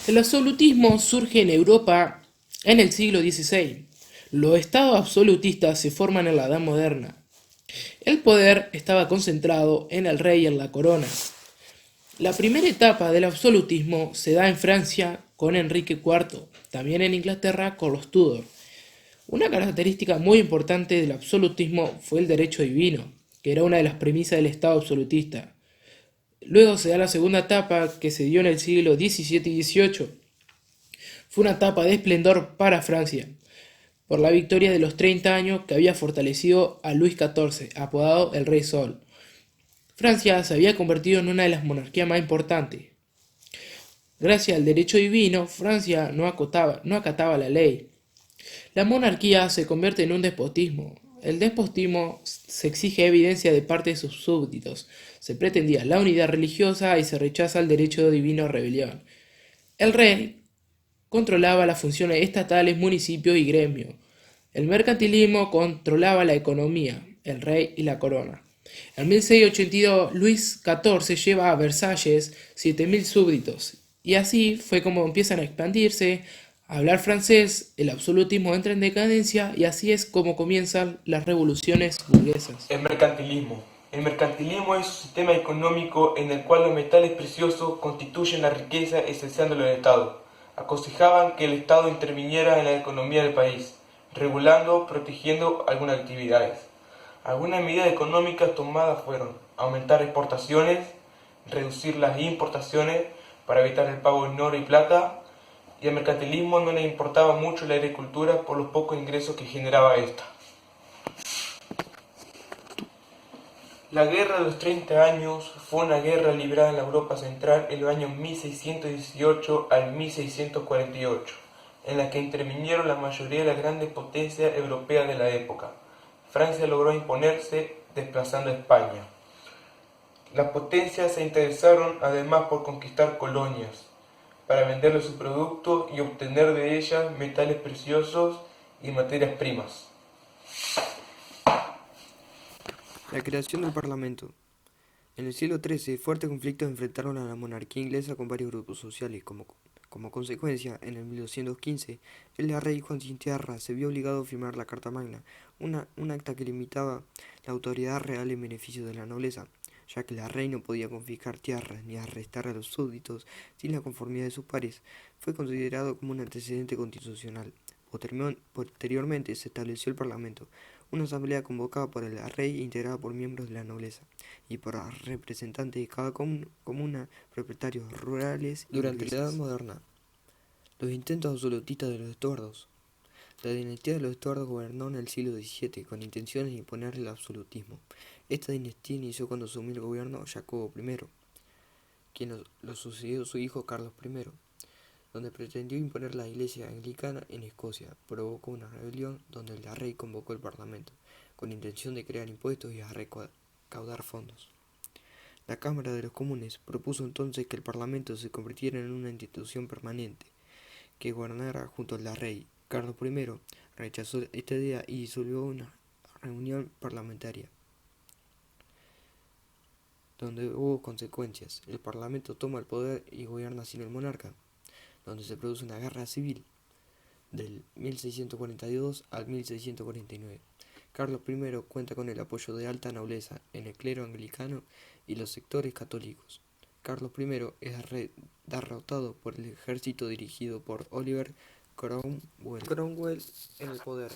El absolutismo surge en Europa en el siglo XVI. Los estados absolutistas se forman en la Edad Moderna. El poder estaba concentrado en el rey y en la corona. La primera etapa del absolutismo se da en Francia con Enrique IV, también en Inglaterra con los Tudor. Una característica muy importante del absolutismo fue el derecho divino, que era una de las premisas del Estado absolutista. Luego se da la segunda etapa que se dio en el siglo XVII y XVIII. Fue una etapa de esplendor para Francia, por la victoria de los 30 años que había fortalecido a Luis XIV, apodado el Rey Sol. Francia se había convertido en una de las monarquías más importantes. Gracias al derecho divino, Francia no acataba la ley. La monarquía se convierte en un despotismo. El despotismo se exige evidencia de parte de sus súbditos. Se pretendía la unidad religiosa y se rechaza el derecho divino a rebelión. El rey controlaba las funciones estatales, municipios y gremios. El mercantilismo controlaba la economía, el rey y la corona. En 1682 Luis XIV lleva a Versalles 7.000 súbditos, y así fue como empiezan a expandirse, a hablar francés, el absolutismo entra en decadencia y así es como comienzan las revoluciones burguesas. El mercantilismo. El mercantilismo es un sistema económico en el cual los metales preciosos constituyen la riqueza esencial del Estado. Aconsejaban que el Estado interviniera en la economía del país, regulando, protegiendo algunas actividades. Algunas medidas económicas tomadas fueron aumentar exportaciones, reducir las importaciones para evitar el pago en oro y plata, y al mercantilismo no le importaba mucho la agricultura por los pocos ingresos que generaba esta. La Guerra de los 30 Años fue una guerra librada en la Europa central en los años 1618 al 1648, en la que intervinieron la mayoría de las grandes potencias europeas de la época. Francia logró imponerse desplazando a España. Las potencias se interesaron además por conquistar colonias, para venderle sus productos y obtener de ellas metales preciosos y materias primas. La creación del Parlamento. En el siglo XIII, fuertes conflictos enfrentaron a la monarquía inglesa con varios grupos sociales. Como consecuencia, en el 1215, el rey Juan sin Tierra se vio obligado a firmar la Carta Magna, un acta que limitaba la autoridad real en beneficio de la nobleza, ya que el rey no podía confiscar tierras ni arrestar a los súbditos sin la conformidad de sus pares. Fue considerado como un antecedente constitucional. Posteriormente se estableció el Parlamento, una asamblea convocada por el rey e integrada por miembros de la nobleza y por representantes de cada comuna, propietarios rurales y durante la Edad Moderna. Los intentos absolutistas de los estuardos. La dinastía de los estuardos gobernó en el siglo XVII con intenciones de imponer el absolutismo. Esta dinastía inició cuando asumió el gobierno Jacobo I, quien lo sucedió su hijo Carlos I, donde pretendió imponer la iglesia anglicana en Escocia. Provocó una rebelión donde el rey convocó el parlamento, con intención de crear impuestos y a recaudar fondos. La Cámara de los Comunes propuso entonces que el parlamento se convirtiera en una institución permanente, que gobernara junto al rey. Carlos I rechazó esta idea y disolvió una reunión parlamentaria, donde hubo consecuencias. El parlamento toma el poder y gobierna sin el monarca, donde se produce una guerra civil del 1642 al 1649. Carlos I cuenta con el apoyo de alta nobleza en el clero anglicano y los sectores católicos. Carlos I es derrotado por el ejército dirigido por Oliver Cromwell en el poder.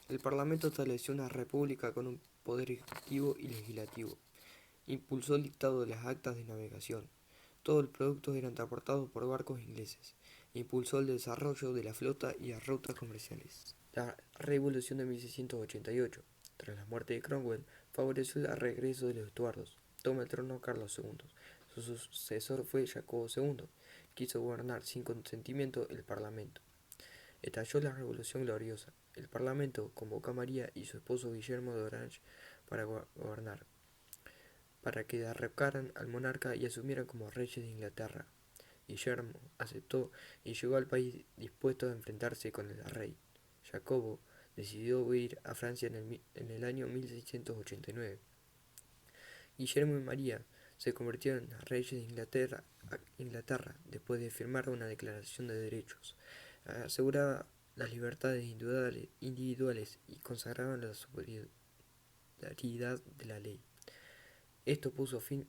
El Parlamento estableció una república con un poder ejecutivo y legislativo. Impulsó el dictado de las actas de navegación. Todos los productos eran transportados por barcos ingleses. Impulsó el desarrollo de la flota y las rutas comerciales. La Revolución de 1688, tras la muerte de Cromwell, favoreció el regreso de los estuardos. Toma el trono Carlos II. Su sucesor fue Jacobo II. Quiso gobernar sin consentimiento el Parlamento. Estalló la Revolución Gloriosa. El Parlamento convocó a María y su esposo Guillermo de Orange para gobernar, para que derrocaran al monarca y asumieran como reyes de Inglaterra. Guillermo aceptó y llegó al país dispuesto a enfrentarse con el rey. Jacobo decidió huir a Francia en el año 1689. Guillermo y María se convirtieron en reyes de Inglaterra después de firmar una declaración de derechos. Aseguraba las libertades individuales y consagraba la superioridad de la ley. Esto puso fin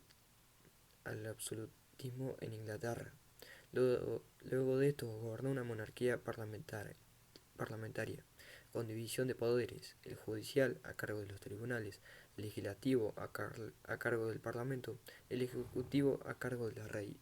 al absolutismo en Inglaterra. Luego de esto gobernó una monarquía parlamentaria, con división de poderes: el judicial a cargo de los tribunales, el legislativo a cargo del parlamento, el ejecutivo a cargo del rey.